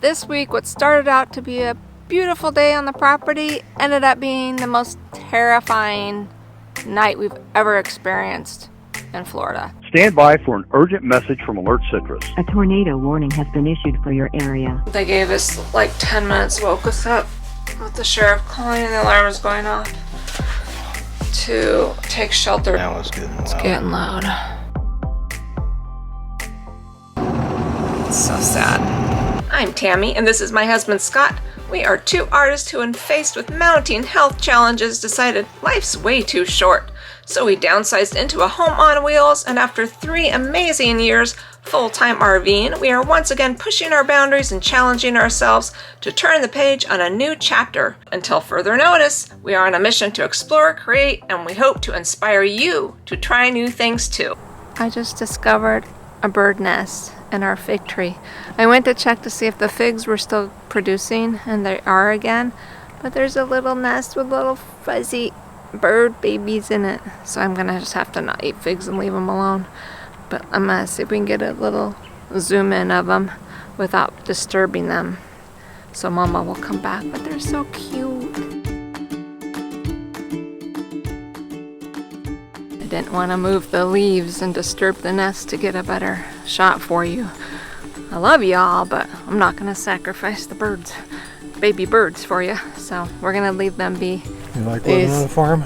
This week, what started out to be a beautiful day on the property ended up being the most terrifying night we've ever experienced in Florida. Stand by for an urgent message from Alert Citrus. A tornado warning has been issued for your area. They gave us like 10 minutes, woke us up with the sheriff calling and the alarm was going off to take shelter. Now it's getting loud. It's getting loud. It's so sad. I'm Tammy, and this is my husband Scott. We are two artists who, when faced with mounting health challenges, decided life's way too short. So we downsized into a home on wheels, and after 3 amazing years full-time RVing, we are once again pushing our boundaries and challenging ourselves to turn the page on a new chapter. Until further notice, we are on a mission to explore, create, and we hope to inspire you to try new things too. I just discovered a bird nest in our fig tree. I went to check to see if the figs were still producing, and they are again, but there's a little nest with little fuzzy bird babies in it, so I'm gonna just have to not eat figs and leave them alone. But I'm gonna see if we can get a little zoom in of them without disturbing them, so Mama will come back. But they're so cute. I didn't want to move the leaves and disturb the nest to get a better shot for you. I love y'all, but I'm not gonna sacrifice the birds, baby birds, for you. So we're gonna leave them be. You like living on a farm?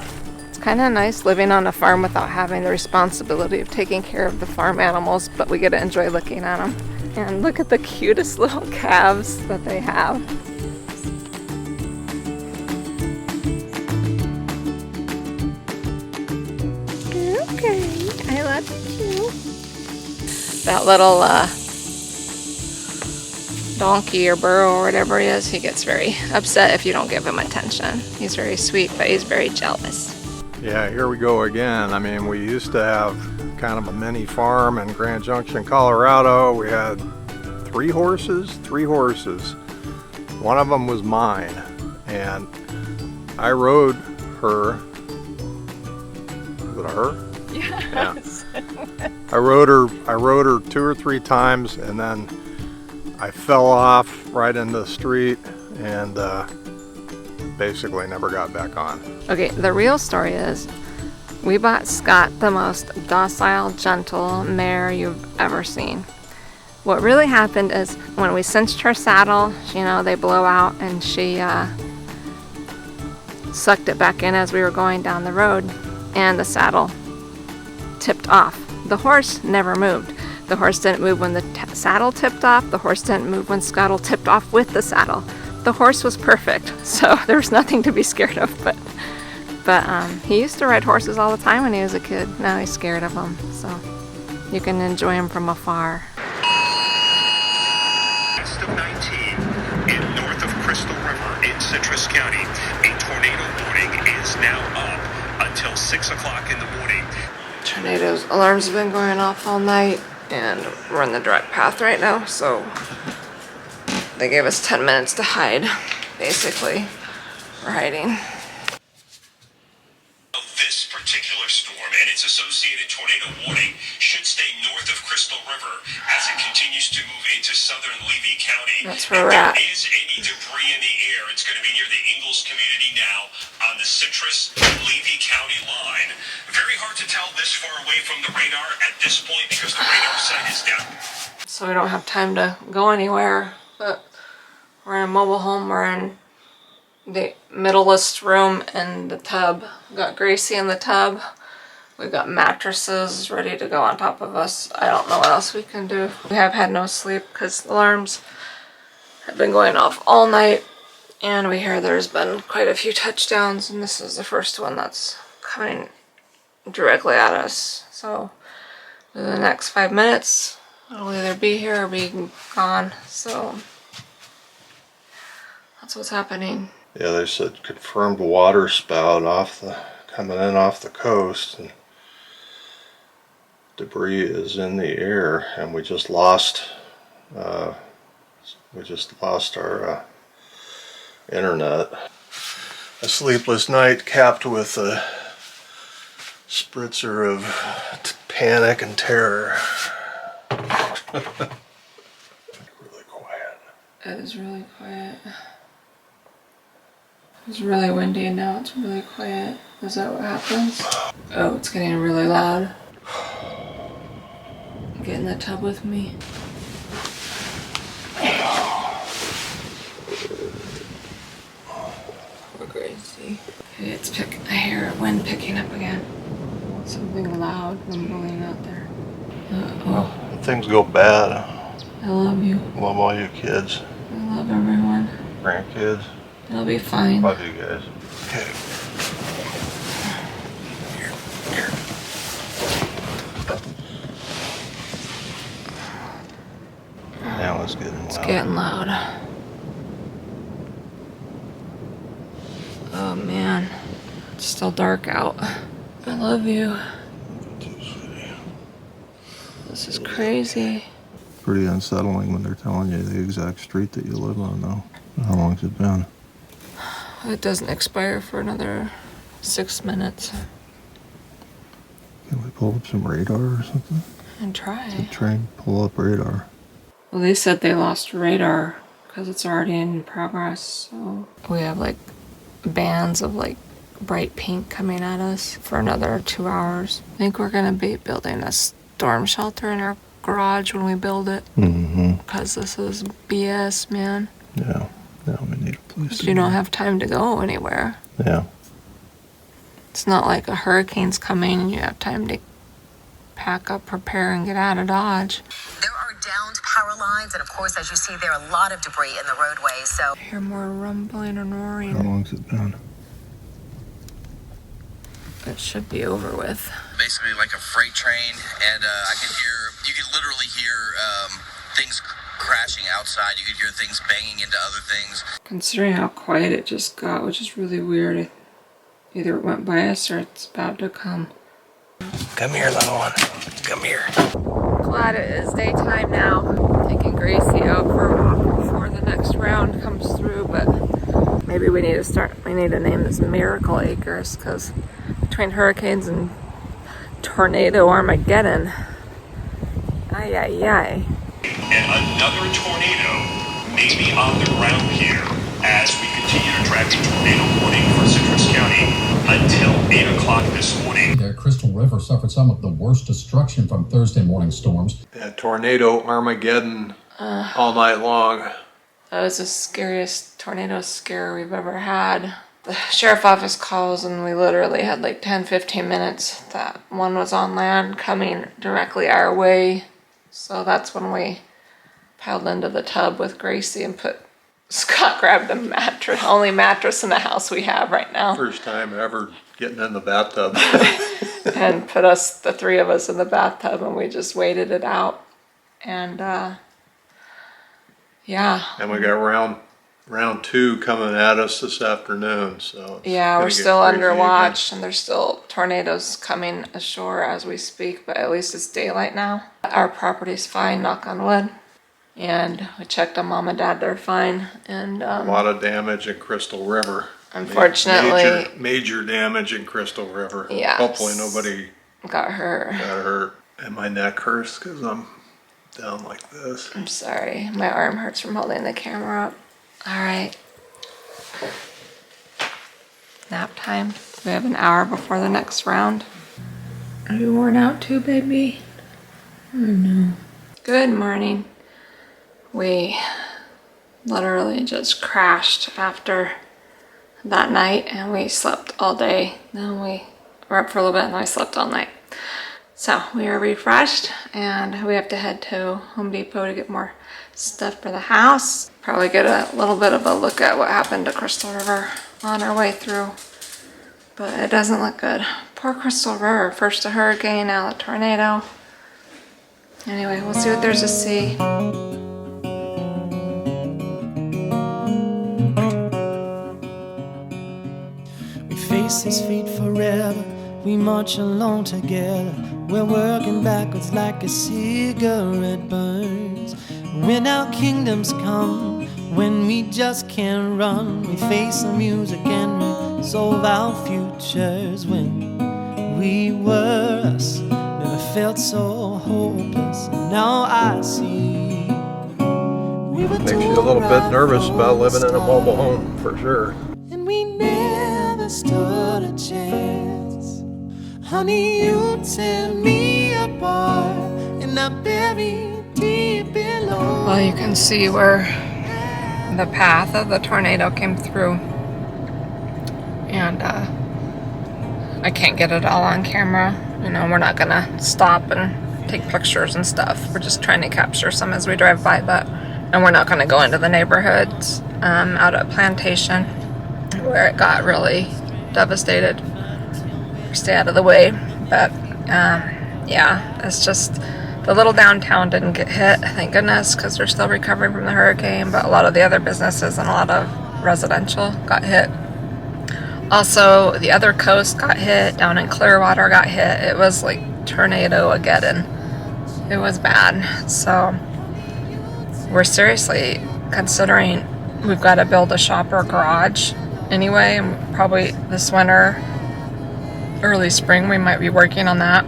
It's kind of nice living on a farm without having the responsibility of taking care of the farm animals, but we get to enjoy looking at them. And look at the cutest little calves that they have. Okay, I love you. That little donkey or burro or whatever he is, he gets very upset if you don't give him attention. He's very sweet, but he's very jealous. Yeah, here we go again. I mean, we used to have kind of a mini farm in Grand Junction, Colorado. We had 3 horses. One of them was mine, and I rode her. Was it a her? Yes. Yeah. I rode her 2 or 3 times, and then I fell off right into the street and basically never got back on. Okay, the real story is we bought Scott the most docile, gentle mare you've ever seen. What really happened is when we cinched her saddle, you know, they blow out, and she sucked it back in as we were going down the road, and the saddle tipped off. The horse never moved. The horse didn't move when the saddle tipped off. The horse didn't move when Scottle tipped off with the saddle. The horse was perfect, so there was nothing to be scared of. But he used to ride horses all the time when he was a kid. Now he's scared of them, so you can enjoy him from afar. West of 19, in north of Crystal River in Citrus County, a tornado warning is now up until 6 o'clock in the morning. Tornadoes alarms have been going off all night, and we're in the direct path right now, so they gave us 10 minutes to hide. Basically, we're hiding. This particular storm and its associated tornado warning should stay north of Crystal River as it continues to move into southern Levy County. That's where we're at. If there is any debris in the air, it's going to be near the Ingalls community now on the Citrus-Levy County line. Very hard to tell this far away from the radar at this point because the radar site is down. So we don't have time to go anywhere, but we're in a mobile home. We're in the middleest room in the tub. We've got Gracie in the tub. We've got mattresses ready to go on top of us. I don't know what else we can do. We have had no sleep because alarms have been going off all night, and we hear there's been quite a few touchdowns, and this is the first one that's coming directly at us. So in the next 5 minutes, it'll either be here or be gone. So that's what's happening. Yeah, they said confirmed water spout coming in off the coast, and debris is in the air, and we just lost our internet. A sleepless night capped with a spritzer of panic and terror. Really quiet. It is really quiet. It's really windy and now it's really quiet. Is that what happens? Oh, it's getting really loud. Get in the tub with me. Poor Gracie. Okay, I hear wind picking up again. Something loud rumbling out there. Well, when things go bad, I love you. love all you kids, I love everyone. grandkids, It'll be fine. love you guys. Okay. Now it's getting loud. It's getting loud. Oh man, it's still dark out. I love you. This is crazy. Pretty unsettling when they're telling you the exact street that you live on, though. How long's it been? It doesn't expire for another 6 minutes. Can we pull up some radar or something? And try. Try and pull up radar. Well, they said they lost radar because it's already in progress. So we have like bands of like bright pink coming at us for another 2 hours. I think we're gonna be building a storm shelter in our garage when we build it. Mm-hmm. Because this is BS, man. Yeah. Yeah, we need a place to You don't go. have time to go anywhere. Yeah. It's not like a hurricane's coming and you have time to pack up, prepare, and get out of Dodge. There are downed power lines, and of course, as you see, there are a lot of debris in the roadway, so... I hear more rumbling and How roaring. long's it been? It should be over with. Basically like a freight train, and you could literally hear things crashing outside. You could hear things banging into other things. Considering how quiet it just got, which is really weird. Either it went by us or it's about to come. Come here, little one. Come here. Glad it is daytime now. Taking Gracie out for a walk before the next round comes through, but maybe we need to name this Miracle Acres, because between hurricanes and tornado Armageddon, ay ay ay. And another tornado may be on the ground here as we continue to track the tornado warning for Citrus County until 8 o'clock this morning. Their Crystal River suffered some of the worst destruction from Thursday morning storms. That tornado Armageddon all night long. That was the scariest tornado scare we've ever had. The sheriff office calls and we literally had like 10-15 minutes that one was on land coming directly our way. So that's when we piled into the tub with Gracie and Scott grabbed the mattress, only mattress in the house we have right now. First time ever getting in the bathtub. And put the three of us in the bathtub and we just waited it out. And yeah. And we got round 2 coming at us this afternoon, so it's Yeah, gonna we're get still crazy under again. watch and there's still tornadoes coming ashore as we speak, but at least it's daylight now. Our property's fine, knock on wood. And we checked on Mom and Dad, they're fine. And A lot of damage in Crystal River. Unfortunately, major damage in Crystal River. Yes. Hopefully nobody got hurt. got hurt. And my neck hurts because I'm down like this. I'm sorry, my arm hurts from holding the camera up. All right. Nap time. We have an hour before the next round. Are you worn out too, baby? Oh no. Good morning. We literally just crashed after that night and we slept all day. Then we were up for a little bit and I slept all night. So we are refreshed and we have to head to Home Depot to get more stuff for the house. Probably get a little bit of a look at what happened to Crystal River on our way through. But it doesn't look good. Poor Crystal River. First a hurricane, now a tornado. Anyway, we'll see what there's to see. We face this fate forever. We march along together. We're working backwards like a cigarette burns. When our kingdoms come, when we just can't run, we face the music and resolve our futures. When we were us, never felt so hopeless. Now I see Makes you a little bit nervous about living in a mobile home, for sure. And we never stood a chance. Honey, you tear me apart, and I bury deep below. Well, you can see where the path of the tornado came through. And I can't get it all on camera. You know, we're not gonna stop and take pictures and stuff. We're just trying to capture some as we drive by, and we're not gonna go into the neighborhoods out at Plantation where it got really devastated. Stay out of the way. But yeah, it's just the little downtown didn't get hit, thank goodness, because they're still recovering from the hurricane, but a lot of the other businesses and a lot of residential got hit. Also, the other coast got hit, down in Clearwater got hit. It was like tornado-ageddon. It was bad. So we're seriously considering we've got to build a shopper garage anyway, and probably this winter, early spring, we might be working on that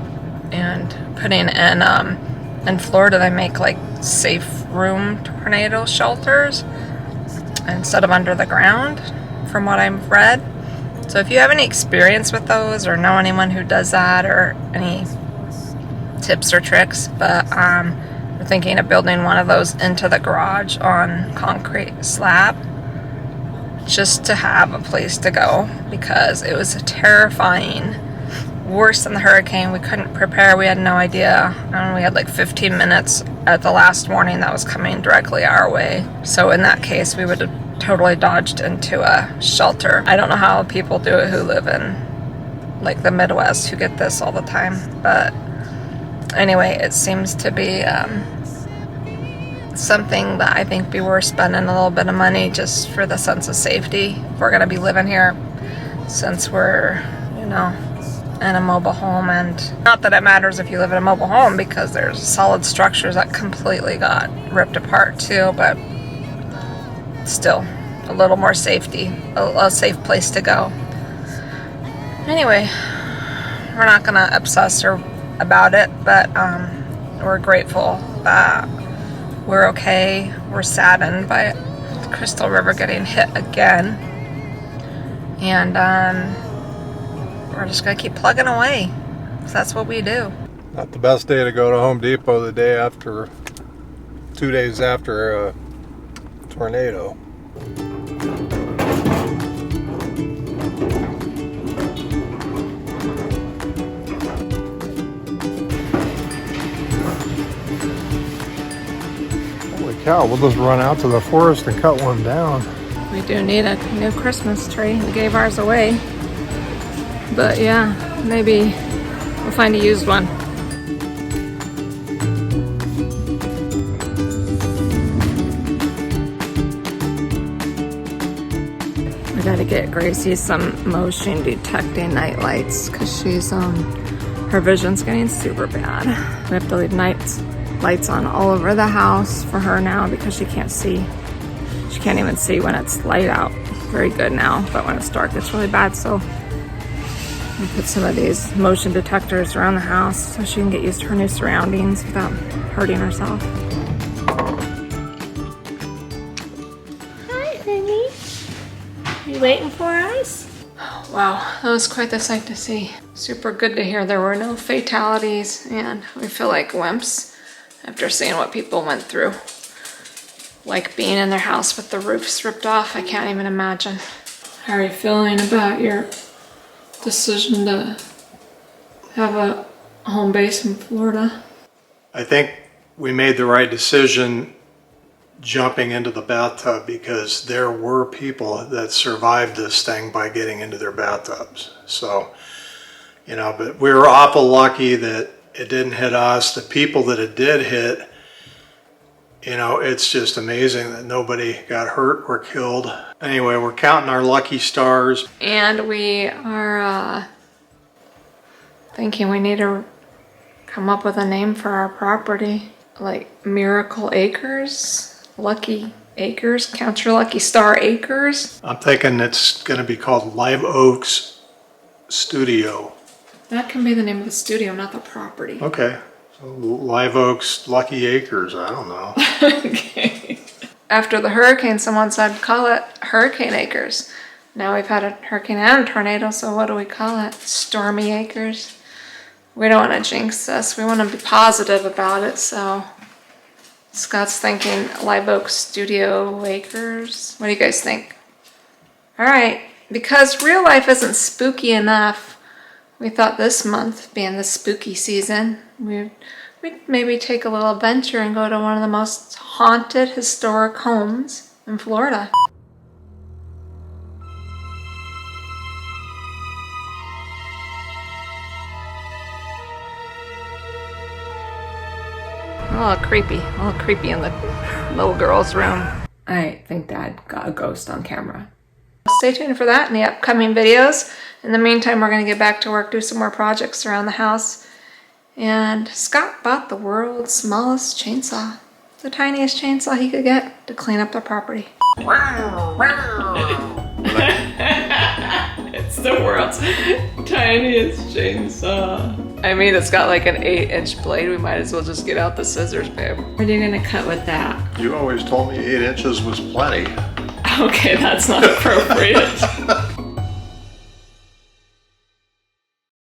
and putting in Florida they make like safe room tornado shelters instead of under the ground, from what I've read. So if you have any experience with those or know anyone who does that, or any tips or tricks, but we're thinking of building one of those into the garage on concrete slab, just to have a place to go, because it was terrifying. Worse than the hurricane. We couldn't prepare. We had no idea. And we had like 15 minutes at the last warning that was coming directly our way. So in that case, we would have totally dodged into a shelter. I don't know how people do it who live in like the Midwest, who get this all the time. But anyway, it seems to be something that I think be worth spending a little bit of money just for the sense of safety. If we're going to be living here, since we're, you know, in a mobile home. And not that it matters if you live in a mobile home, because there's solid structures that completely got ripped apart too, but still a little more safety, a safe place to go. Anyway, we're not gonna obsess about it, but we're grateful that we're okay. We're saddened by the Crystal River getting hit again, and we're just gonna keep plugging away, because that's what we do. Not the best day to go to Home Depot the day after, 2 days after a tornado. Holy cow, we'll just run out to the forest and cut one down. We do need a new Christmas tree. We gave ours away. But yeah, maybe we'll find a used one. We gotta get Gracie some motion detecting night lights, because she's her vision's getting super bad. We have to leave lights on all over the house for her now, because she can't see. She can't even see when it's light out very good now, but when it's dark it's really bad. So we put some of these motion detectors around the house so she can get used to her new surroundings without hurting herself. Hi, honey. Are you waiting for us? Wow, that was quite the sight to see. Super good to hear there were no fatalities, and we feel like wimps after seeing what people went through. Like being in their house with the roofs ripped off. I can't even imagine. How are you feeling about your decision to have a home base in Florida? I think we made the right decision jumping into the bathtub, because there were people that survived this thing by getting into their bathtubs. So, you know, but we were awful lucky that it didn't hit us. The people that it did hit, you know, it's just amazing that nobody got hurt or killed. Anyway, we're counting our lucky stars. And we are thinking we need to come up with a name for our property. Like Miracle Acres? Lucky Acres? Count Your Lucky Star Acres? I'm thinking it's going to be called Live Oaks Studio. That can be the name of the studio, not the property. Okay. So Live Oaks Lucky Acres, I don't know. Okay. After the hurricane, someone said, call it Hurricane Acres. Now we've had a hurricane and a tornado, so what do we call it? Stormy Acres? We don't want to jinx this. We want to be positive about it, so Scott's thinking Live Oak Studio Acres. What do you guys think? All right, because real life isn't spooky enough, we thought this month, being the spooky season, we'd maybe take a little adventure and go to one of the most haunted historic homes in Florida. A little creepy in the little girl's room. I think Dad got a ghost on camera. Stay tuned for that in the upcoming videos. In the meantime, we're going to get back to work, do some more projects around the house. And Scott bought the world's smallest chainsaw. The tiniest chainsaw he could get to clean up the property. It's the world's tiniest chainsaw. I mean, it's got like an 8-inch blade. We might as well just get out the scissors, babe. What are you gonna cut with that? You always told me 8 inches was plenty. Okay, that's not appropriate.